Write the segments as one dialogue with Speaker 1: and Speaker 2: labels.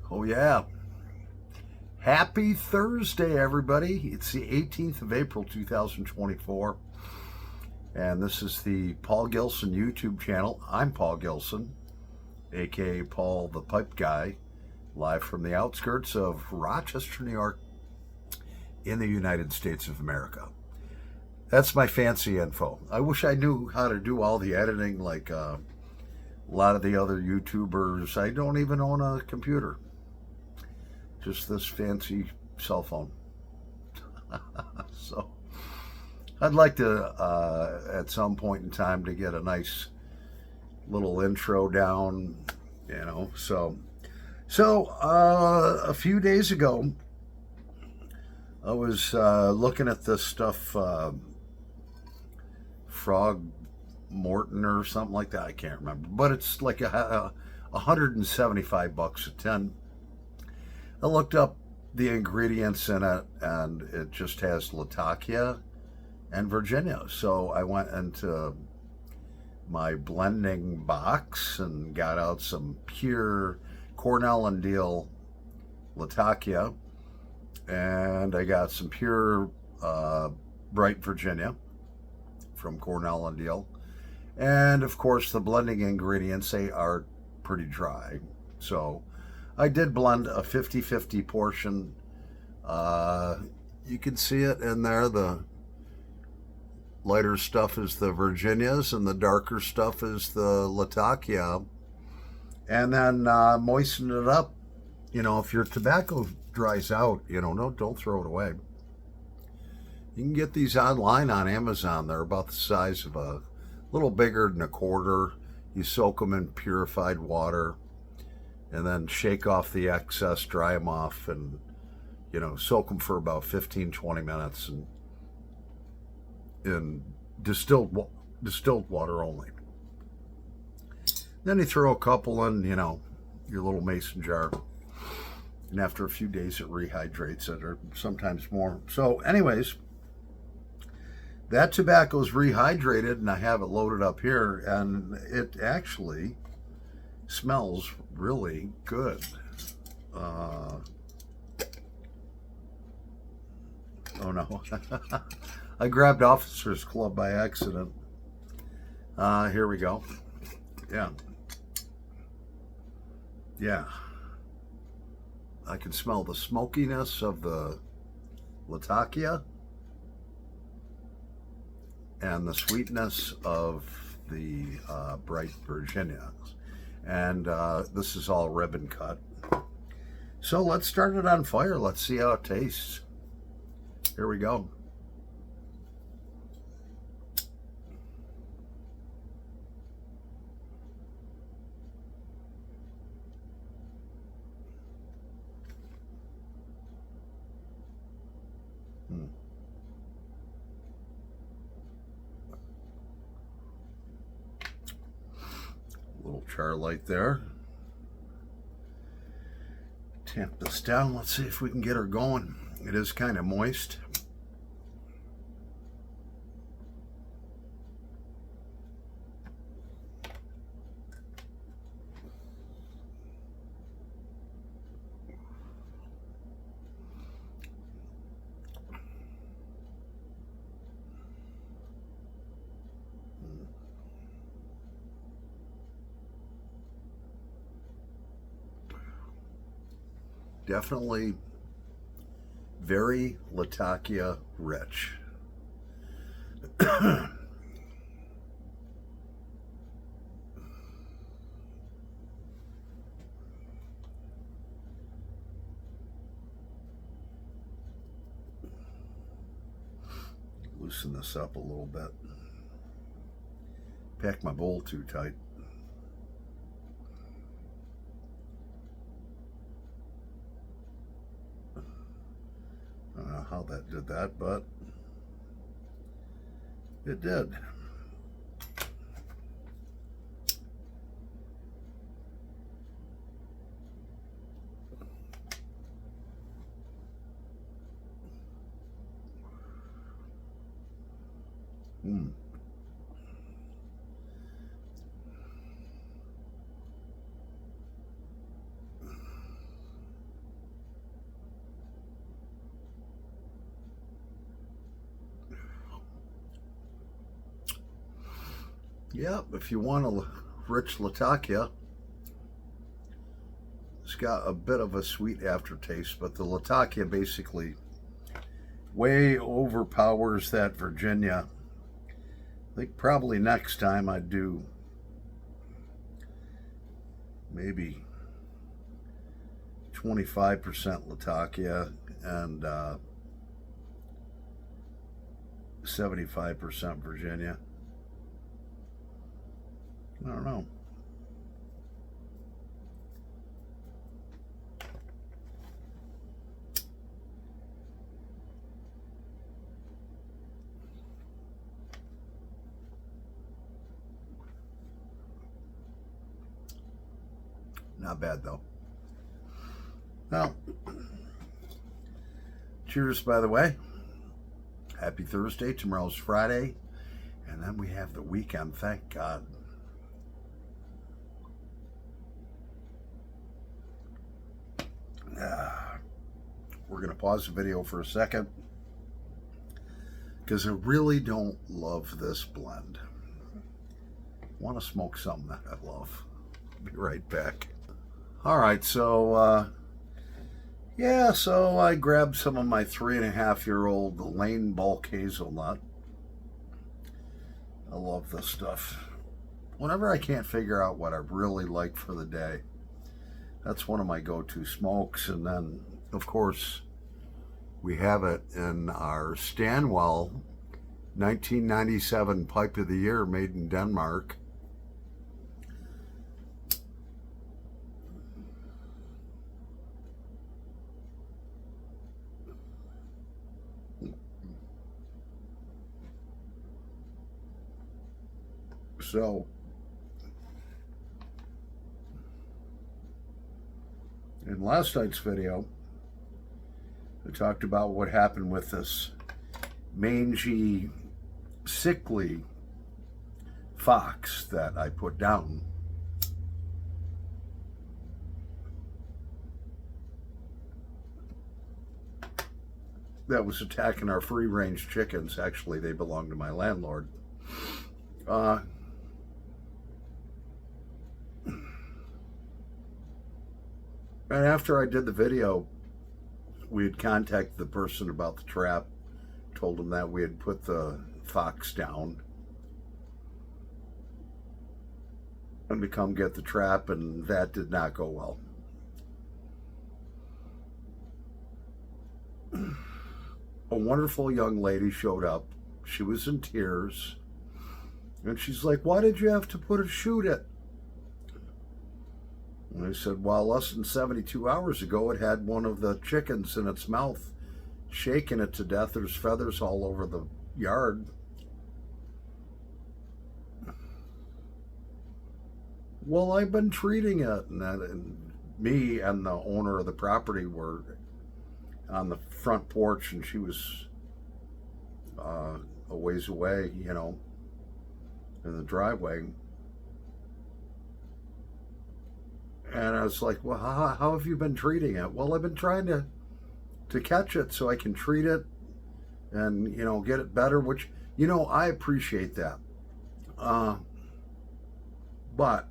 Speaker 1: Oh, yeah. Happy Thursday, everybody. It's the 18th of April, 2024. And this is the Paul Gilson YouTube channel. I'm Paul Gilson, aka Paul the Pipe Guy, live from the outskirts of Rochester, New York, in the United States of America. That's my fancy info. I wish I knew how to do all the editing like a lot of the other YouTubers. I don't even own a computer. Just this fancy cell phone. So I'd like to, at some point in time, to get a nice little intro down, a few days ago, I was looking at this stuff, Frog Morton or something like that. I can't remember, but it's like $175 a tin. I looked up the ingredients in it, and it just has Latakia and Virginia. So I went into my blending box and got out some pure Cornell and Deal Latakia, and I got some pure Bright Virginia from Cornell and Deal. And of course, the blending ingredients, they are pretty dry. So I did blend a 50-50 portion. You can see it in there. The lighter stuff is the Virginias and the darker stuff is the Latakia. And then moisten it up. If your tobacco dries out, don't throw it away. You can get these online on Amazon. They're about the size of a little bigger than a quarter. You soak them in purified water and then shake off the excess, dry them off, and soak them for about 15-20 minutes in distilled water only. Then you throw a couple in your little mason jar, and after a few days it rehydrates it, or sometimes more. So anyways, that tobacco is rehydrated, and I have it loaded up here, and it actually smells really good. Oh no. I grabbed Officers Club by accident. Here we go. Yeah. I can smell the smokiness of the Latakia and the sweetness of the Bright Virginia. And this is all ribbon cut. So let's start it on fire. Let's see how it tastes. Here we go. Little char light there. Tamp this down. Let's see if we can get her going. It is kind of moist. Definitely very Latakia rich. Loosen this up a little bit. Pack my bowl too tight. I don't know how that did that, but it did. Yep, if you want a rich Latakia, it's got a bit of a sweet aftertaste, but the Latakia basically way overpowers that Virginia. I think probably next time I'd do maybe 25% Latakia and 75% Virginia. I don't know. Not bad though. Well, cheers, by the way. Happy Thursday. Tomorrow's Friday. And then we have the weekend, thank God. We're going to pause the video for a second because I really don't love this blend. I want to smoke something that I love. Be right back. All right, so so I grabbed some of my 3.5-year-old Lane Bulk Hazelnut. I love this stuff. Whenever I can't figure out what I really like for the day, that's one of my go-to smokes. And then, of course, we have it in our Stanwell 1997 Pipe of the Year, made in Denmark. So, in last night's video, I talked about what happened with this mangy, sickly fox that I put down. That was attacking our free-range chickens. Actually, they belong to my landlord. And after I did the video, we had contacted the person about the trap, told him that we had put the fox down and to come get the trap, and that did not go well. A wonderful young lady showed up. She was in tears, and she's like, "Why did you have to put a shoot it?" And I said, well, less than 72 hours ago, it had one of the chickens in its mouth, shaking it to death. There's feathers all over the yard. Well, I've been treating it. And me and the owner of the property were on the front porch, and she was a ways away, in the driveway. And I was like, well, how have you been treating it? Well, I've been trying to catch it so I can treat it and, get it better, which, I appreciate that. But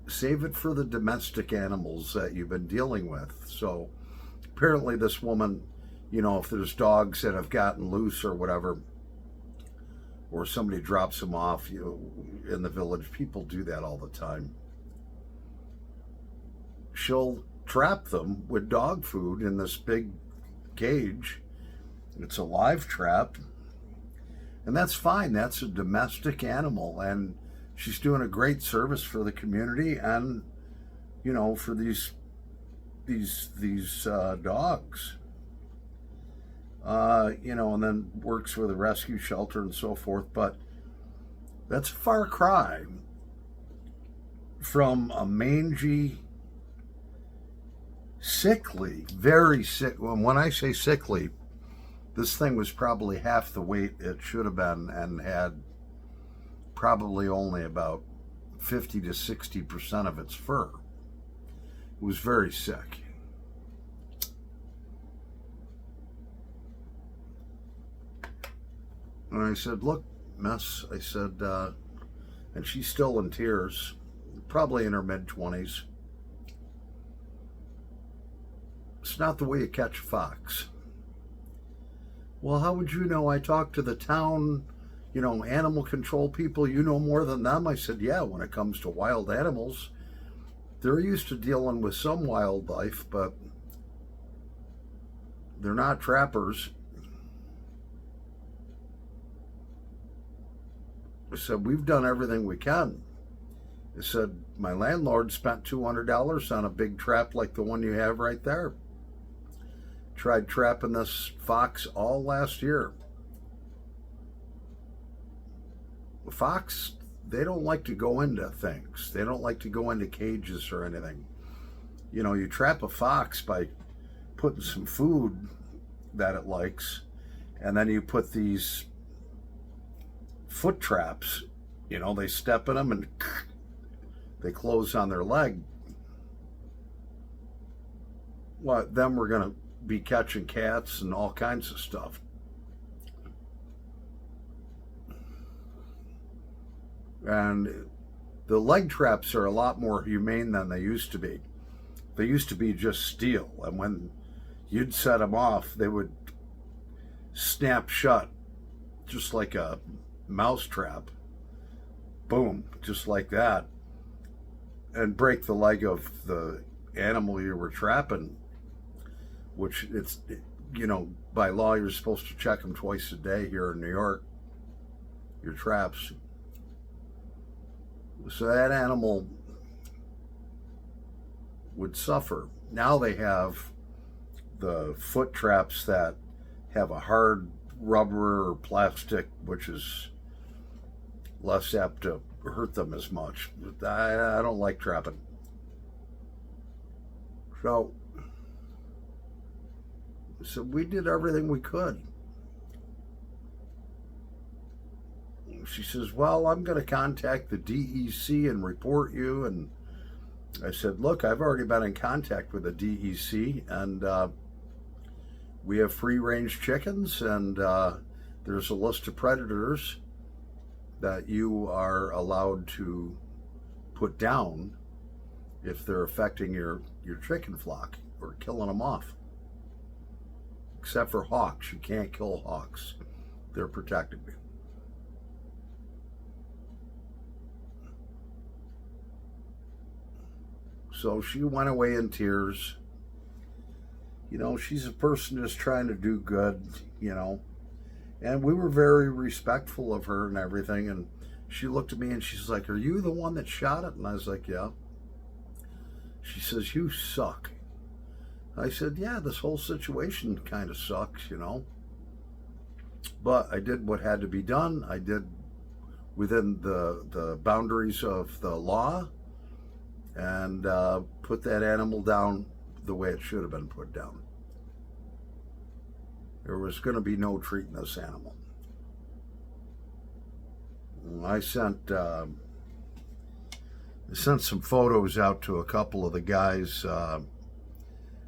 Speaker 1: save it for the domestic animals that you've been dealing with. So apparently this woman, if there's dogs that have gotten loose or whatever, or somebody drops them off, in the village, people do that all the time. She'll trap them with dog food in this big cage. It's a live trap, and that's fine. That's a domestic animal, and she's doing a great service for the community and, for these dogs. And then works with a rescue shelter and so forth. But that's a far cry from a mangy, sickly, very sick. When I say sickly, this thing was probably half the weight it should have been and had probably only about 50 to 60% of its fur. It was very sick. And I said, look, miss. I said, and she's still in tears, probably in her mid-20s. It's not the way you catch a fox. Well, how would you know? I talked to the town, animal control people. You know more than them. I said, yeah, when it comes to wild animals, they're used to dealing with some wildlife, but they're not trappers. I said, we've done everything we can. I said, my landlord spent $200 on a big trap like the one you have right there. Tried trapping this fox all last year. The fox, they don't like to go into things. They don't like to go into cages or anything. You trap a fox by putting some food that it likes, and then you put these foot traps. They step in them and they close on their leg. Well, then we're going to be catching cats and all kinds of stuff. And the leg traps are a lot more humane than they used to be. They used to be just steel, and when you'd set them off, they would snap shut just like a mouse trap. Boom, just like that, and break the leg of the animal you were trapping, which by law you're supposed to check them twice a day here in New York, your traps. So that animal would suffer. Now they have the foot traps that have a hard rubber or plastic, which is less apt to hurt them as much. I don't like trapping. So we did everything we could. She says, well, I'm going to contact the DEC and report you. And I said, look, I've already been in contact with the DEC, and we have free-range chickens, and there's a list of predators that you are allowed to put down if they're affecting your chicken flock or killing them off. Except for hawks. You can't kill hawks. They're protected. So she went away in tears. She's a person just trying to do good, And we were very respectful of her and everything. And she looked at me and she's like, are you the one that shot it? And I was like, yeah. She says, you suck. I said, yeah, this whole situation kind of sucks, But I did what had to be done. I did within the boundaries of the law, and put that animal down the way it should have been put down. There was going to be no treating this animal. I sent some photos out to a couple of the guys.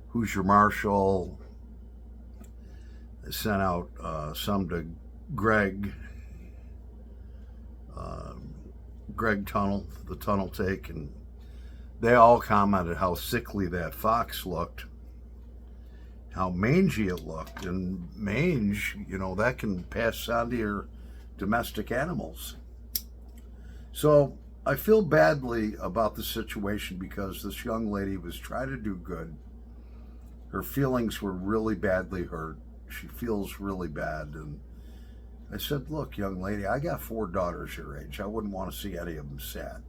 Speaker 1: Who's your marshal? I sent out some to Greg Tunnel, the Tunnel Take, and they all commented how sickly that fox looked, how mangy it looked. And mange, that can pass on to your domestic animals. So I feel badly about the situation because this young lady was trying to do good. Her feelings were really badly hurt. She feels really bad. And I said, look, young lady, I got 4 daughters your age. I wouldn't want to see any of them sad.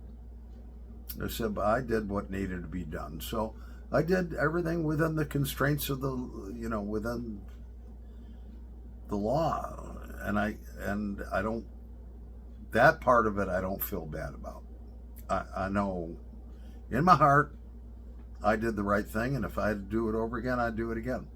Speaker 1: I said, but I did what needed to be done. So I did everything within the constraints of within the law. And I don't, that part of it I don't feel bad about. I know in my heart I did the right thing, and if I had to do it over again, I'd do it again.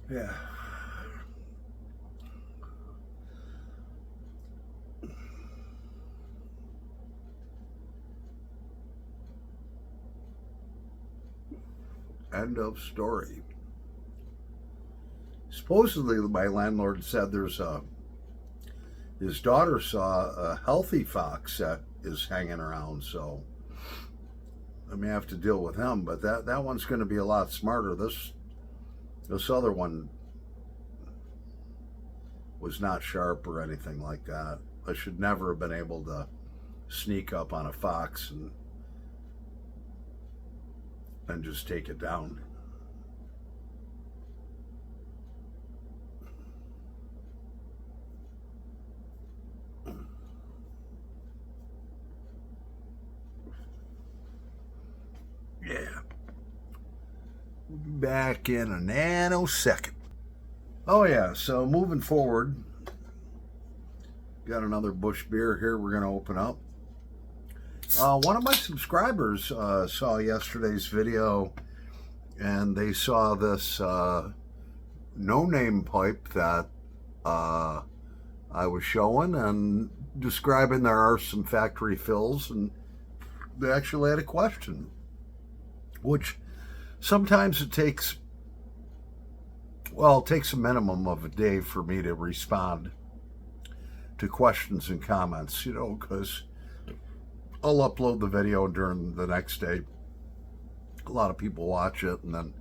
Speaker 1: Yeah. End of story. Supposedly, my landlord said his daughter saw a healthy fox that is hanging around, so I may have to deal with him. But that one's going to be a lot smarter. This other one was not sharp or anything like that. I should never have been able to sneak up on a fox and just take it down. Yeah. Back in a nanosecond. Oh yeah, so moving forward, got another Busch beer here we're going to open up. One of my subscribers saw yesterday's video, and they saw this no-name pipe that I was showing and describing. There are some factory fills, and they actually had a question, which sometimes it takes a minimum of a day for me to respond to questions and comments, because I'll upload the video during the next day. A lot of people watch it, and then,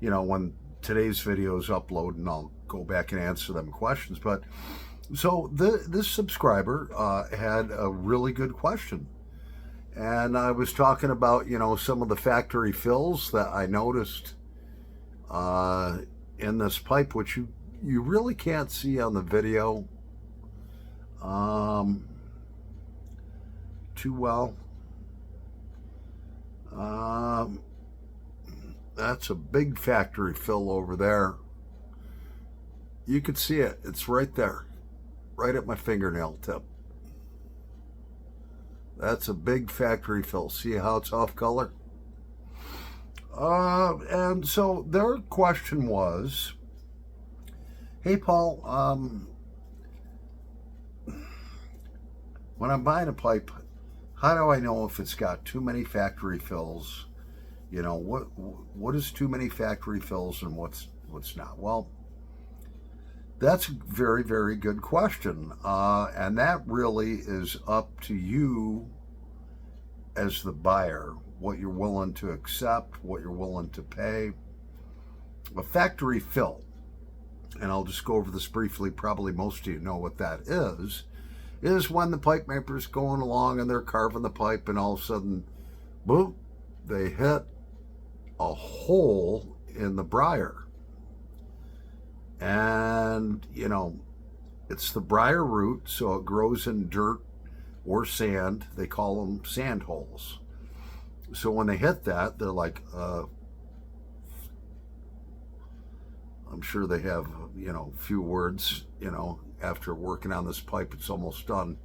Speaker 1: when today's video is uploaded, I'll go back and answer them questions. But so this subscriber had a really good question. And I was talking about, some of the factory fills that I noticed in this pipe, which you really can't see on the video too well. That's a big factory fill over there. You could see it. It's right there, right at my fingernail tip. That's a big factory fill. See how it's off color? And so their question was, hey, Paul, when I'm buying a pipe, how do I know if it's got too many factory fills? What is too many factory fills and what's not? Well, that's a very, very good question. And that really is up to you as the buyer, what you're willing to accept, what you're willing to pay. A factory fill, and I'll just go over this briefly, probably most of you know what that is when the pipe maker's going along and they're carving the pipe, and all of a sudden, boom, they hit a hole in the briar. And, it's the briar root, so it grows in dirt or sand. They call them sand holes. So when they hit that, they're like, I'm sure they have, few words, after working on this pipe, it's almost done.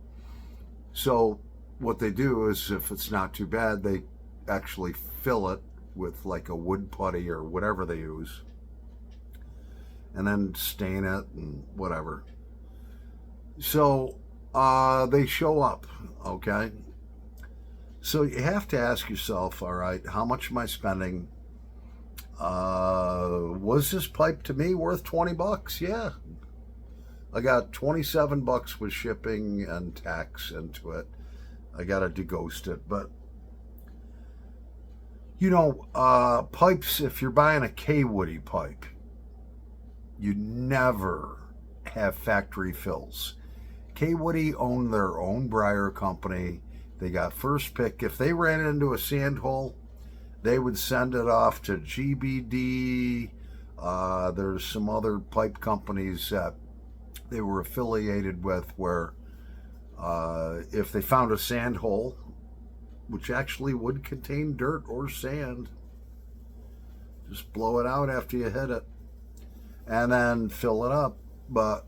Speaker 1: So what they do is, if it's not too bad, they actually fill it with like a wood putty or whatever they use, and then stain it and whatever. So they show up, okay? So you have to ask yourself, all right, how much am I spending? Was this pipe to me worth $20? Yeah. I got $27 with shipping and tax into it. I got to deghost it. But, pipes, if you're buying a K-Woody pipe, you never have factory fills. K-Woody owned their own briar company. They got first pick. If they ran into a sand hole, they would send it off to GBD. There's some other pipe companies that they were affiliated with where if they found a sand hole, which actually would contain dirt or sand, just blow it out after you hit it and then fill it up. But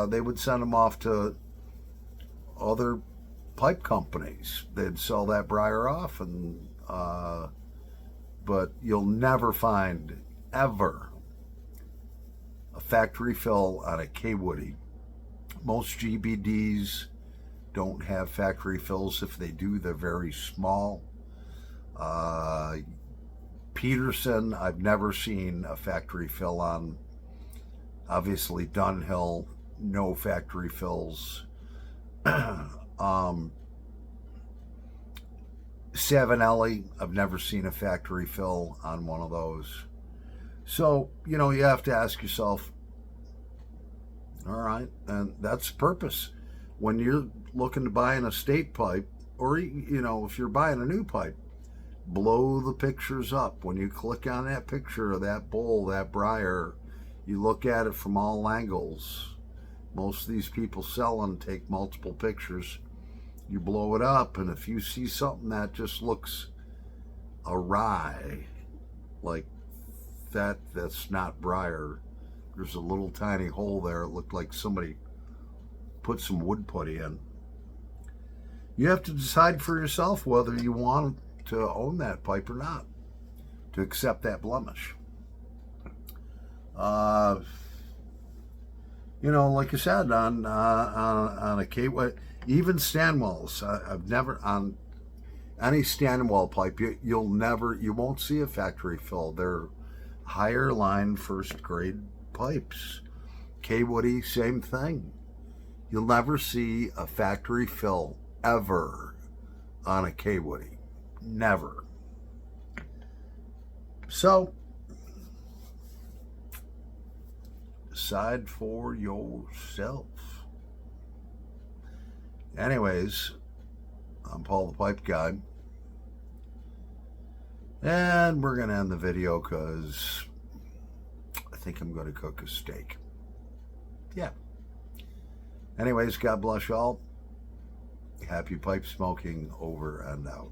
Speaker 1: they would send them off to other pipe companies. They'd sell that briar off, and but you'll never find ever a factory fill on a K-Woody. Most GBDs don't have factory fills. If they do, they're very small. Peterson, I've never seen a factory fill on. Obviously, Dunhill, no factory fills. Savinelli, I've never seen a factory fill on one of those. So, you know, you have to ask yourself, all right, and that's the purpose. When you're looking to buy an estate pipe, or, you know, if you're buying a new pipe, blow the pictures up. When you click on that picture of that bowl, that briar, you look at it from all angles. Most of these people selling take multiple pictures. You blow it up, and if you see something that just looks awry, like that's not briar, there's a little tiny hole there. It looked like somebody put some wood putty in. You have to decide for yourself whether you want to own that pipe or not, to accept that blemish. You know, like I said, on a K-Way, even Stanwells, I've never, on any Stanwell pipe, you won't see a factory fill. They're higher line, first grade pipes. K-Woody, same thing. You'll never see a factory fill ever on a K-Woody. Never. So, decide for yourself. Anyways, I'm Paul the Pipe Guy. And we're going to end the video because I think I'm going to cook a steak. Yeah. Anyways, God bless y'all. Happy pipe smoking, over and out.